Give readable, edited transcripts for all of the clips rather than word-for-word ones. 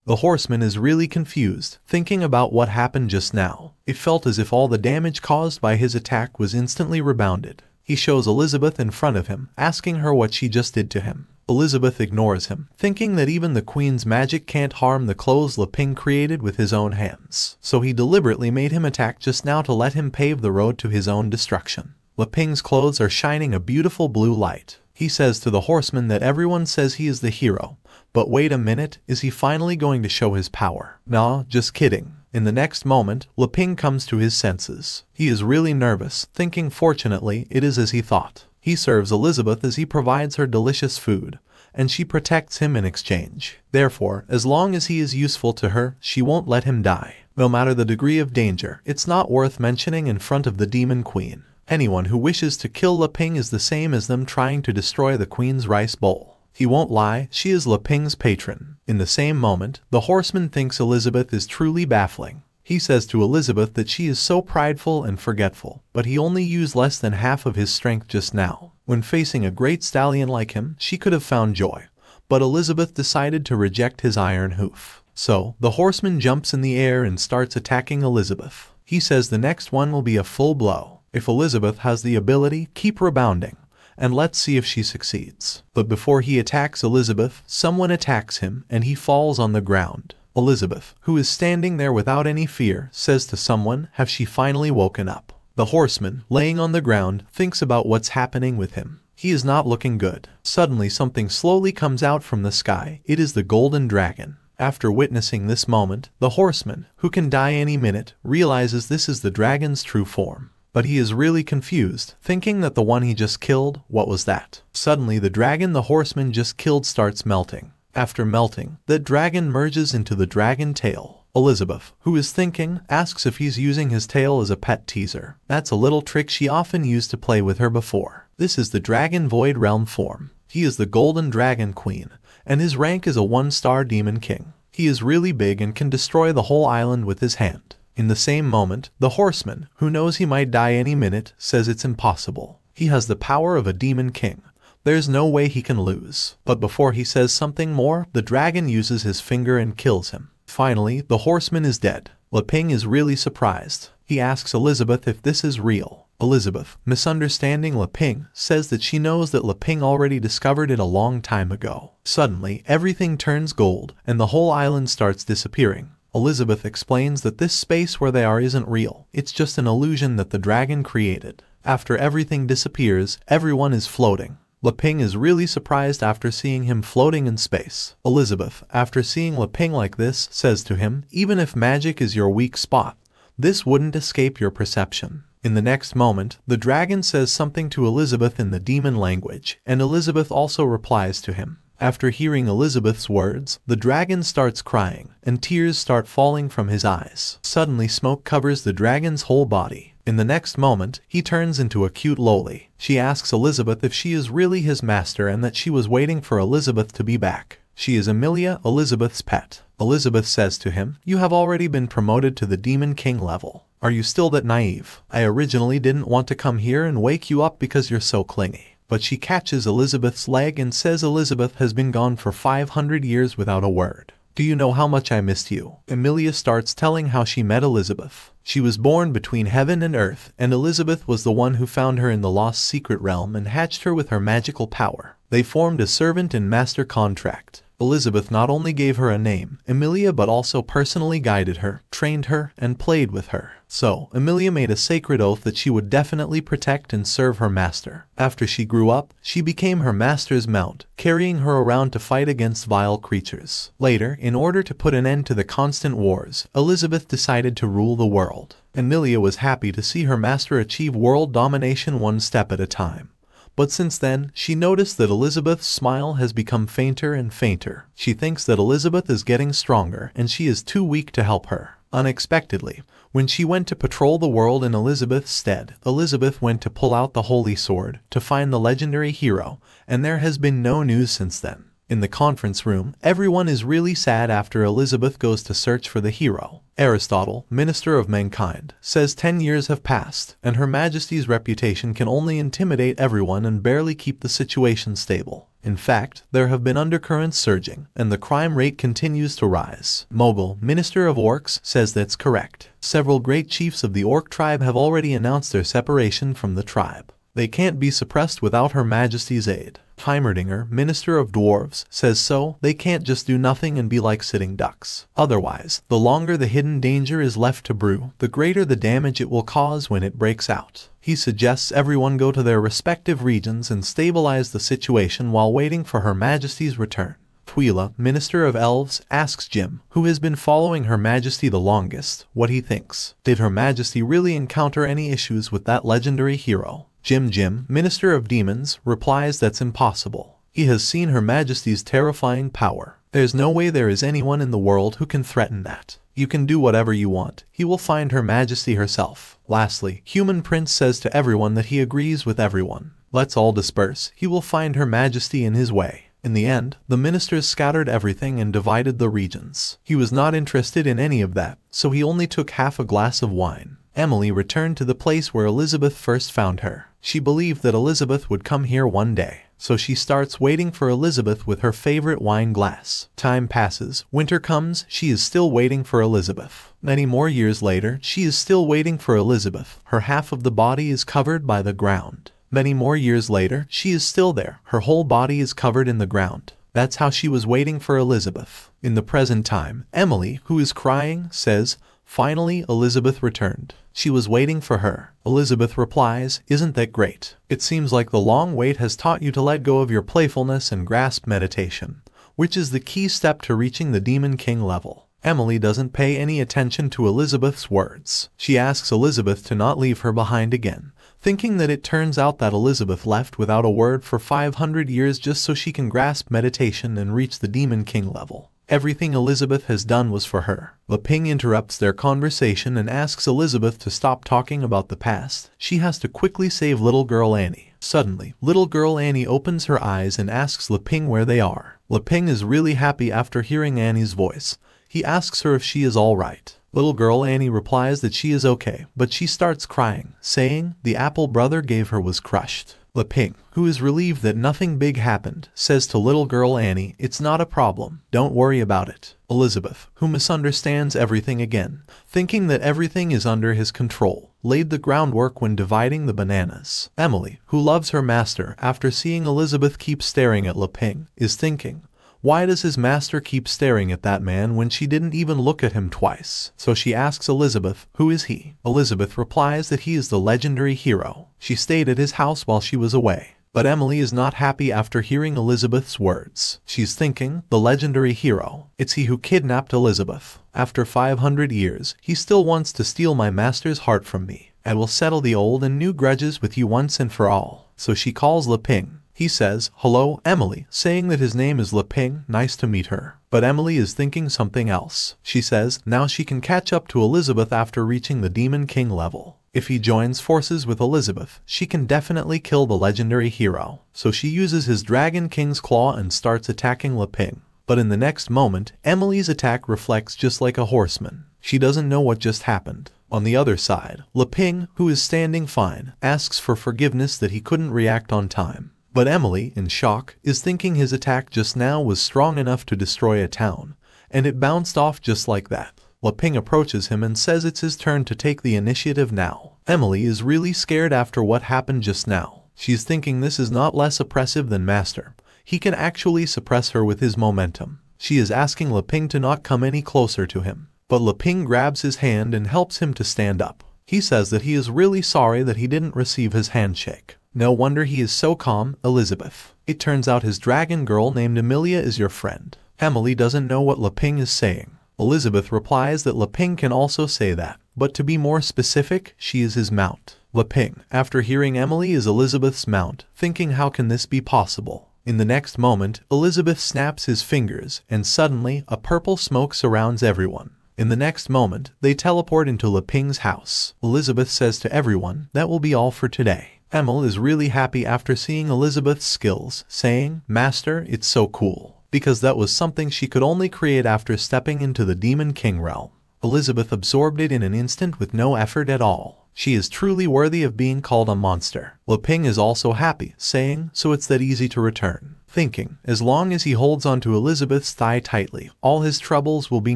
The horseman is really confused, thinking about what happened just now. It felt as if all the damage caused by his attack was instantly rebounded. He shows Elizabeth in front of him, asking her what she just did to him. Elizabeth ignores him, thinking that even the queen's magic can't harm the clothes Leping created with his own hands. So he deliberately made him attack just now to let him pave the road to his own destruction. Leping's clothes are shining a beautiful blue light. He says to the horseman that everyone says he is the hero. But wait a minute, is he finally going to show his power? Nah, just kidding. In the next moment, Leping comes to his senses. He is really nervous, thinking fortunately it is as he thought. He serves Elizabeth as he provides her delicious food, and she protects him in exchange. Therefore, as long as he is useful to her, she won't let him die. No matter the degree of danger, it's not worth mentioning in front of the Demon Queen. Anyone who wishes to kill Leping is the same as them trying to destroy the queen's rice bowl. He won't lie, she is Leping's patron. In the same moment, the horseman thinks Elizabeth is truly baffling. He says to Elizabeth that she is so prideful and forgetful, but he only used less than half of his strength just now. When facing a great stallion like him, she could have found joy. But Elizabeth decided to reject his iron hoof. So, the horseman jumps in the air and starts attacking Elizabeth. He says the next one will be a full blow. If Elizabeth has the ability, keep rebounding. And let's see if she succeeds. But before he attacks Elizabeth, someone attacks him and he falls on the ground. Elizabeth, who is standing there without any fear, says to someone, "Have she finally woken up?" The horseman, laying on the ground, thinks about what's happening with him. He is not looking good. Suddenly something slowly comes out from the sky. It is the golden dragon. After witnessing this moment, the horseman, who can die any minute, realizes this is the dragon's true form. But he is really confused, thinking that the one he just killed, what was that? Suddenly the dragon the horseman just killed starts melting. After melting, the dragon merges into the dragon tail. Elizabeth, who is thinking, asks if he's using his tail as a pet teaser. That's a little trick she often used to play with her before. This is the Dragon Void Realm form. He is the Golden Dragon Queen, and his rank is a 1-star Demon King. He is really big and can destroy the whole island with his hand. In the same moment, the horseman, who knows he might die any minute, says it's impossible. He has the power of a Demon King. There's no way he can lose. But before he says something more, the dragon uses his finger and kills him. Finally, the horseman is dead. Leping is really surprised. He asks Elizabeth if this is real. Elizabeth, misunderstanding Leping, says that she knows that Leping already discovered it a long time ago. Suddenly, everything turns gold, and the whole island starts disappearing. Elizabeth explains that this space where they are isn't real. It's just an illusion that the dragon created. After everything disappears, everyone is floating. Leping is really surprised after seeing him floating in space. Elizabeth, after seeing Leping like this, says to him, "Even if magic is your weak spot, this wouldn't escape your perception." In the next moment, the dragon says something to Elizabeth in the demon language, and Elizabeth also replies to him. After hearing Elizabeth's words, the dragon starts crying, and tears start falling from his eyes. Suddenly smoke covers the dragon's whole body. In the next moment, he turns into a cute loli. She asks Elizabeth if she is really his master and that she was waiting for Elizabeth to be back. She is Emilia, Elizabeth's pet. Elizabeth says to him, "You have already been promoted to the Demon King level. Are you still that naive? I originally didn't want to come here and wake you up because you're so clingy." But she catches Elizabeth's leg and says Elizabeth has been gone for 500 years without a word. "Do you know how much I missed you?" Emilia starts telling how she met Elizabeth. She was born between heaven and earth, and Elizabeth was the one who found her in the lost secret realm and hatched her with her magical power. They formed a servant and master contract. Elizabeth not only gave her a name, Emilia, but also personally guided her, trained her, and played with her. So, Emilia made a sacred oath that she would definitely protect and serve her master. After she grew up, she became her master's mount, carrying her around to fight against vile creatures. Later, in order to put an end to the constant wars, Elizabeth decided to rule the world. Emilia was happy to see her master achieve world domination one step at a time. But since then, she noticed that Elizabeth's smile has become fainter and fainter. She thinks that Elizabeth is getting stronger and she is too weak to help her. Unexpectedly, when she went to patrol the world in Elizabeth's stead, Elizabeth went to pull out the holy sword to find the legendary hero, and there has been no news since then. In the conference room, everyone is really sad after Elizabeth goes to search for the hero. Aristotle, minister of mankind, says 10 years have passed, and Her Majesty's reputation can only intimidate everyone and barely keep the situation stable. In fact, there have been undercurrents surging, and the crime rate continues to rise. Mogul, Minister of Orcs, says that's correct. Several great chiefs of the Orc tribe have already announced their separation from the tribe. They can't be suppressed without Her Majesty's aid. Heimerdinger, Minister of Dwarves, says so. They can't just do nothing and be like sitting ducks. Otherwise, the longer the hidden danger is left to brew, the greater the damage it will cause when it breaks out. He suggests everyone go to their respective regions and stabilize the situation while waiting for Her Majesty's return. Twila, Minister of Elves, asks Jim, who has been following Her Majesty the longest, what he thinks. Did Her Majesty really encounter any issues with that legendary hero? Jim, Minister of Demons, replies that's impossible. He has seen Her Majesty's terrifying power. There's no way there is anyone in the world who can threaten that. You can do whatever you want. He will find Her Majesty herself. Lastly, Human Prince says to everyone that he agrees with everyone. Let's all disperse. He will find Her Majesty in his way. In the end, the ministers scattered everything and divided the regions. He was not interested in any of that, so he only took half a glass of wine. Emily returned to the place where Elizabeth first found her. She believed that Elizabeth would come here one day, so she starts waiting for Elizabeth with her favorite wine glass. Time passes, winter comes, she is still waiting for Elizabeth. Many more years later, she is still waiting for Elizabeth. Her half of the body is covered by the ground. Many more years later, she is still there. Her whole body is covered in the ground. That's how she was waiting for Elizabeth. In the present time, Emily, who is crying, says, "Finally, Elizabeth returned. She was waiting for her." Elizabeth replies, "Isn't that great? It seems like the long wait has taught you to let go of your playfulness and grasp meditation, which is the key step to reaching the Demon King level." Emily doesn't pay any attention to Elizabeth's words. She asks Elizabeth to not leave her behind again, thinking that it turns out that Elizabeth left without a word for 500 years just so she can grasp meditation and reach the Demon King level. Everything Elizabeth has done was for her. Leping interrupts their conversation and asks Elizabeth to stop talking about the past. She has to quickly save little girl Annie. Suddenly, little girl Annie opens her eyes and asks Leping where they are. Leping is really happy after hearing Annie's voice. He asks her if she is all right. Little girl Annie replies that she is okay, but she starts crying, saying the apple brother gave her was crushed. Leping, who is relieved that nothing big happened, says to little girl Annie, "It's not a problem, don't worry about it." Elizabeth, who misunderstands everything again, thinking that everything is under his control, laid the groundwork when dividing the bananas. Emily, who loves her master after seeing Elizabeth keep staring at Leping, is thinking, why does his master keep staring at that man when she didn't even look at him twice? So she asks Elizabeth, who is he? Elizabeth replies that he is the legendary hero. She stayed at his house while she was away. But Emily is not happy after hearing Elizabeth's words. She's thinking, the legendary hero. It's he who kidnapped Elizabeth. After 500 years, he still wants to steal my master's heart from me. I will settle the old and new grudges with you once and for all. So she calls Leping. He says, "Hello, Emily," saying that his name is Leping, nice to meet her. But Emily is thinking something else. She says now she can catch up to Elizabeth after reaching the Demon King level. If he joins forces with Elizabeth, she can definitely kill the legendary hero. So she uses his Dragon King's Claw and starts attacking Leping. But in the next moment, Emily's attack reflects just like a horseman. She doesn't know what just happened. On the other side, Leping, who is standing fine, asks for forgiveness that he couldn't react on time. But Emily, in shock, is thinking his attack just now was strong enough to destroy a town, and it bounced off just like that. Leping approaches him and says it's his turn to take the initiative now. Emily is really scared after what happened just now. She's thinking this is not less oppressive than Master. He can actually suppress her with his momentum. She is asking Leping to not come any closer to him. But Leping grabs his hand and helps him to stand up. He says that he is really sorry that he didn't receive his handshake. No wonder he is so calm. Elizabeth. It turns out his dragon girl named Emilia is your friend. Emily doesn't know what Leping is saying. Elizabeth replies that Leping can also say that, but to be more specific, she is his mount. Leping, after hearing Emily is Elizabeth's mount, thinking how can this be possible? In the next moment, Elizabeth snaps his fingers, and suddenly, a purple smoke surrounds everyone. In the next moment, they teleport into Leping's house. Elizabeth says to everyone, that will be all for today. Emily is really happy after seeing Elizabeth's skills, saying, "Master, it's so cool." Because that was something she could only create after stepping into the Demon King realm. Elizabeth absorbed it in an instant with no effort at all. She is truly worthy of being called a monster. Leping is also happy, saying, so it's that easy to return. Thinking, as long as he holds onto Elizabeth's thigh tightly, all his troubles will be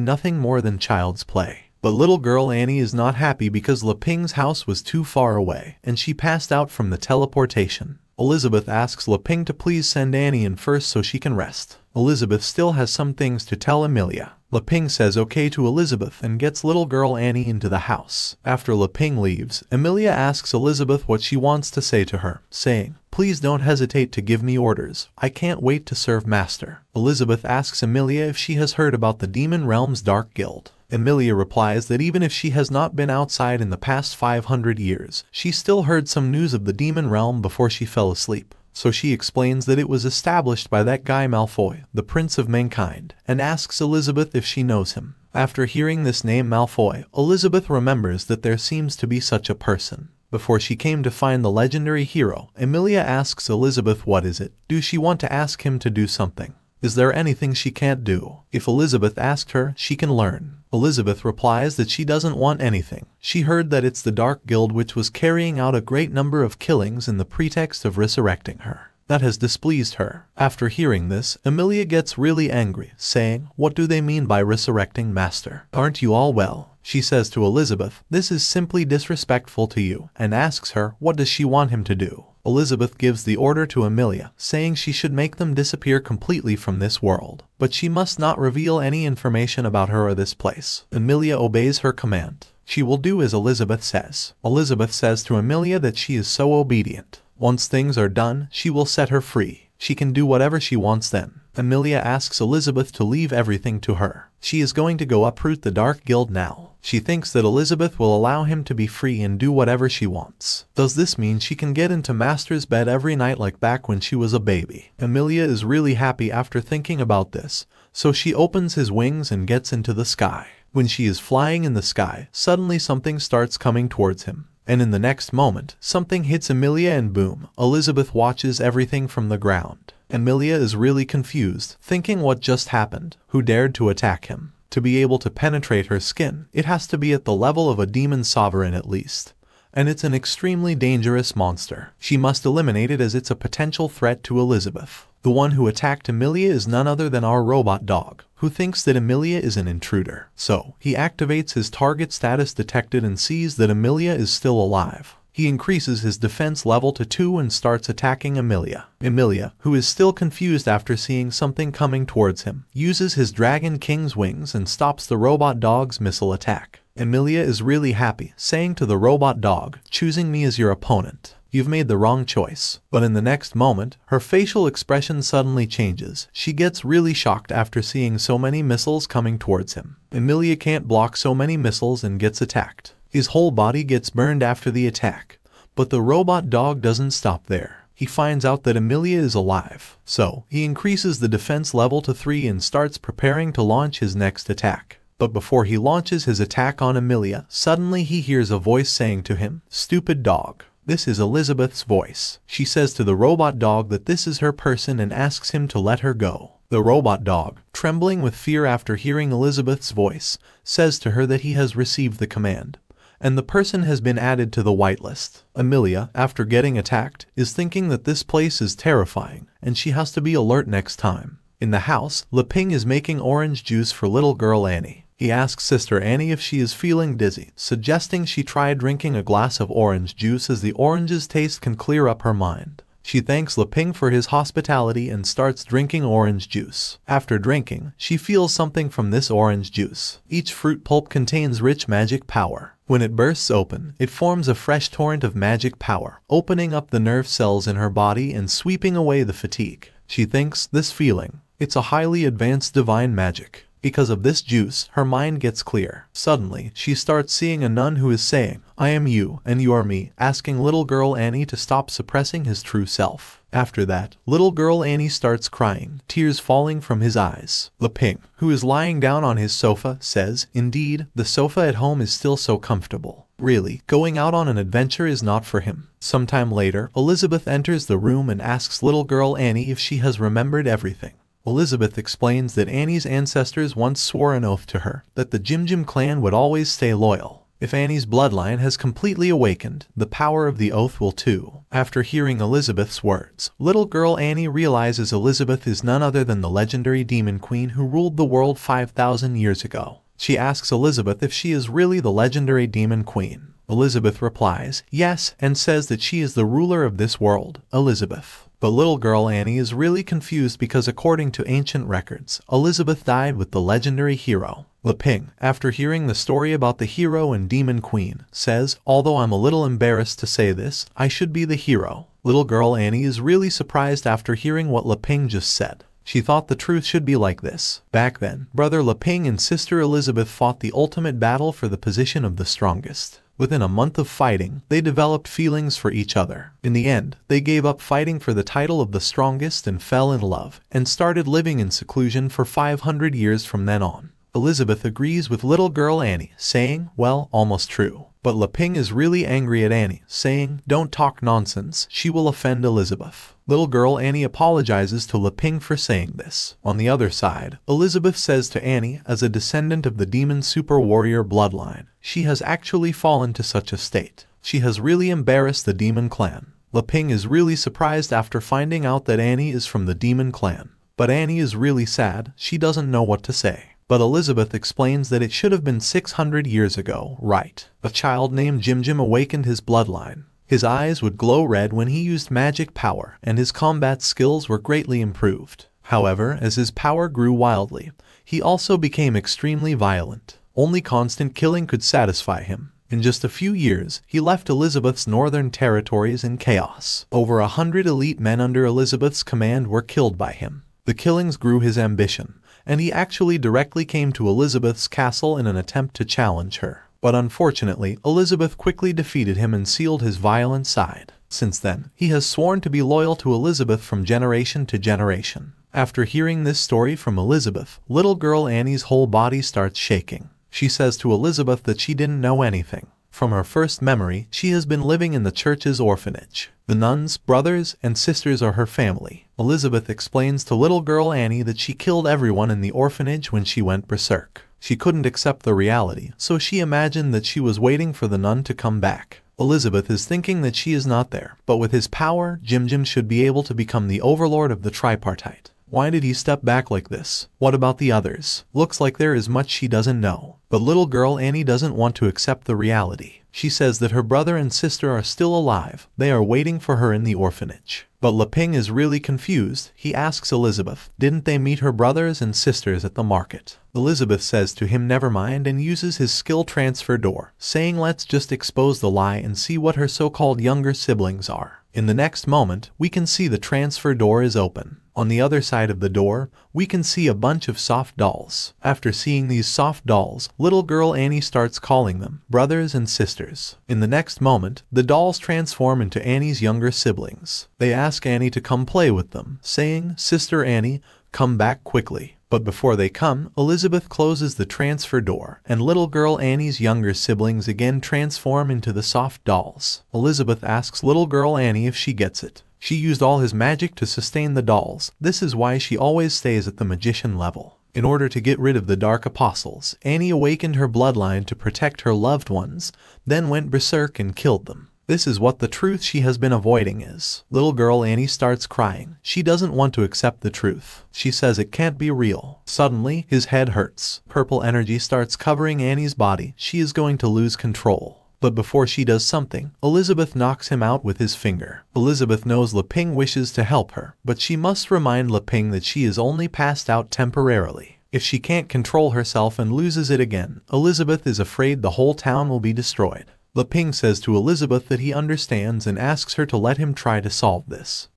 nothing more than child's play. But little girl Annie is not happy because Leping's house was too far away, and she passed out from the teleportation. Elizabeth asks Leping to please send Annie in first so she can rest. Elizabeth still has some things to tell Emilia. Leping says okay to Elizabeth and gets little girl Annie into the house. After Leping leaves, Emilia asks Elizabeth what she wants to say to her, saying, please don't hesitate to give me orders. I can't wait to serve master. Elizabeth asks Emilia if she has heard about the Demon Realm's Dark Guild. Emilia replies that even if she has not been outside in the past 500 years, she still heard some news of the Demon Realm before she fell asleep. So she explains that it was established by that guy Malfoy, the Prince of Mankind, and asks Elizabeth if she knows him. After hearing this name Malfoy, Elizabeth remembers that there seems to be such a person. Before she came to find the legendary hero, Emilia asks Elizabeth what is it. Do she want to ask him to do something? Is there anything she can't do? If Elizabeth asked her, she can learn. Elizabeth replies that she doesn't want anything. She heard that it's the Dark Guild which was carrying out a great number of killings in the pretext of resurrecting her. That has displeased her. After hearing this, Emilia gets really angry, saying, what do they mean by resurrecting master? Aren't you all well? She says to Elizabeth, this is simply disrespectful to you, and asks her, what does she want him to do? Elizabeth gives the order to Emilia, saying she should make them disappear completely from this world. But she must not reveal any information about her or this place. Emilia obeys her command. She will do as Elizabeth says. Elizabeth says to Emilia that she is so obedient. Once things are done, she will set her free. She can do whatever she wants then. Emilia asks Elizabeth to leave everything to her. She is going to go uproot the Dark Guild now. She thinks that Elizabeth will allow him to be free and do whatever she wants. Does this mean she can get into Master's bed every night like back when she was a baby? Emilia is really happy after thinking about this, so she opens his wings and gets into the sky. When she is flying in the sky, suddenly something starts coming towards him. And in the next moment, something hits Emilia and boom, Elizabeth watches everything from the ground. Emilia is really confused, thinking what just happened. Who dared to attack him? To be able to penetrate her skin, it has to be at the level of a demon sovereign at least. And it's an extremely dangerous monster. She must eliminate it as it's a potential threat to Elizabeth. The one who attacked Emilia is none other than our robot dog, who thinks that Emilia is an intruder. So, he activates his target status detected and sees that Emilia is still alive. He increases his defense level to 2 and starts attacking Emilia. Emilia, who is still confused after seeing something coming towards him, uses his Dragon King's wings and stops the robot dog's missile attack. Emilia is really happy, saying to the robot dog, choosing me as your opponent. You've made the wrong choice. But in the next moment, her facial expression suddenly changes. She gets really shocked after seeing so many missiles coming towards him. Emilia can't block so many missiles and gets attacked. His whole body gets burned after the attack. But the robot dog doesn't stop there. He finds out that Emilia is alive. So, he increases the defense level to 3 and starts preparing to launch his next attack. But before he launches his attack on Emilia, suddenly he hears a voice saying to him, "Stupid dog." This is Elizabeth's voice. She says to the robot dog that this is her person and asks him to let her go. The robot dog, trembling with fear after hearing Elizabeth's voice, says to her that he has received the command, and the person has been added to the whitelist. Emilia, after getting attacked, is thinking that this place is terrifying, and she has to be alert next time. In the house, Leping is making orange juice for little girl Annie. He asks Sister Annie if she is feeling dizzy, suggesting she try drinking a glass of orange juice as the orange's taste can clear up her mind. She thanks Leping for his hospitality and starts drinking orange juice. After drinking, she feels something from this orange juice. Each fruit pulp contains rich magic power. When it bursts open, it forms a fresh torrent of magic power, opening up the nerve cells in her body and sweeping away the fatigue. She thinks this feeling, it's a highly advanced divine magic. Because of this juice, her mind gets clear. Suddenly, she starts seeing a nun who is saying, "I am you, and you are me," asking little girl Annie to stop suppressing his true self. After that, little girl Annie starts crying, tears falling from his eyes. Leping, who is lying down on his sofa, says, "Indeed, the sofa at home is still so comfortable. Really, going out on an adventure is not for him." Sometime later, Elizabeth enters the room and asks little girl Annie if she has remembered everything. Elizabeth explains that Annie's ancestors once swore an oath to her that the Jim Jim clan would always stay loyal. If Annie's bloodline has completely awakened, the power of the oath will too. After hearing Elizabeth's words, little girl Annie realizes Elizabeth is none other than the legendary demon queen who ruled the world 5,000 years ago. She asks Elizabeth if she is really the legendary demon queen. Elizabeth replies, yes, and says that she is the ruler of this world, Elizabeth. But little girl Annie is really confused because according to ancient records, Elizabeth died with the legendary hero, Leping. After hearing the story about the hero and demon queen, says, although I'm a little embarrassed to say this, I should be the hero. Little girl Annie is really surprised after hearing what Leping just said. She thought the truth should be like this. Back then, brother Leping and sister Elizabeth fought the ultimate battle for the position of the strongest. Within a month of fighting, they developed feelings for each other. In the end, they gave up fighting for the title of the strongest and fell in love, and started living in seclusion for 500 years from then on. Elizabeth agrees with little girl Annie, saying, well, almost true. But Leping is really angry at Annie, saying, don't talk nonsense, she will offend Elizabeth. Little girl Annie apologizes to Leping for saying this. On the other side, Elizabeth says to Annie, as a descendant of the demon super warrior bloodline, she has actually fallen to such a state. She has really embarrassed the demon clan. Leping is really surprised after finding out that Annie is from the demon clan. But Annie is really sad, she doesn't know what to say. But Elizabeth explains that it should have been 600 years ago, right? A child named Jim awakened his bloodline. His eyes would glow red when he used magic power, and his combat skills were greatly improved. However, as his power grew wildly, he also became extremely violent. Only constant killing could satisfy him. In just a few years, he left Elizabeth's northern territories in chaos. Over 100 elite men under Elizabeth's command were killed by him. The killings grew his ambition, and he actually directly came to Elizabeth's castle in an attempt to challenge her. But unfortunately, Elizabeth quickly defeated him and sealed his violent side. Since then, he has sworn to be loyal to Elizabeth from generation to generation. After hearing this story from Elizabeth, little girl Annie's whole body starts shaking. She says to Elizabeth that she didn't know anything. From her first memory, she has been living in the church's orphanage. The nuns, brothers, and sisters are her family. Elizabeth explains to little girl Annie that she killed everyone in the orphanage when she went berserk. She couldn't accept the reality, so she imagined that she was waiting for the nun to come back. Elizabeth is thinking that she is not there, but with his power, Jim should be able to become the overlord of the tripartite. Why did he step back like this? What about the others? Looks like there is much she doesn't know. But little girl Annie doesn't want to accept the reality. She says that her brother and sister are still alive. They are waiting for her in the orphanage. But Leping is really confused. He asks Elizabeth, didn't they meet her brothers and sisters at the market? Elizabeth says to him never mind and uses his skill transfer door, saying let's just expose the lie and see what her so-called younger siblings are. In the next moment, we can see the transfer door is open. On the other side of the door, we can see a bunch of soft dolls. After seeing these soft dolls, little girl Annie starts calling them brothers and sisters. In the next moment, the dolls transform into Annie's younger siblings. They ask Annie to come play with them, saying, Sister Annie, come back quickly. But before they come, Elizabeth closes the transfer door, and little girl Annie's younger siblings again transform into the soft dolls. Elizabeth asks little girl Annie if she gets it. She used all his magic to sustain the dolls. This is why she always stays at the magician level. In order to get rid of the Dark Apostles, Annie awakened her bloodline to protect her loved ones, then went berserk and killed them. This is what the truth she has been avoiding is. Little girl Annie starts crying. She doesn't want to accept the truth. She says it can't be real. Suddenly, his head hurts. Purple energy starts covering Annie's body. She is going to lose control. But before she does something, Elizabeth knocks him out with his finger. Elizabeth knows Leping wishes to help her, but she must remind Leping that she is only passed out temporarily. If she can't control herself and loses it again, Elizabeth is afraid the whole town will be destroyed. Leping says to Elizabeth that he understands and asks her to let him try to solve this.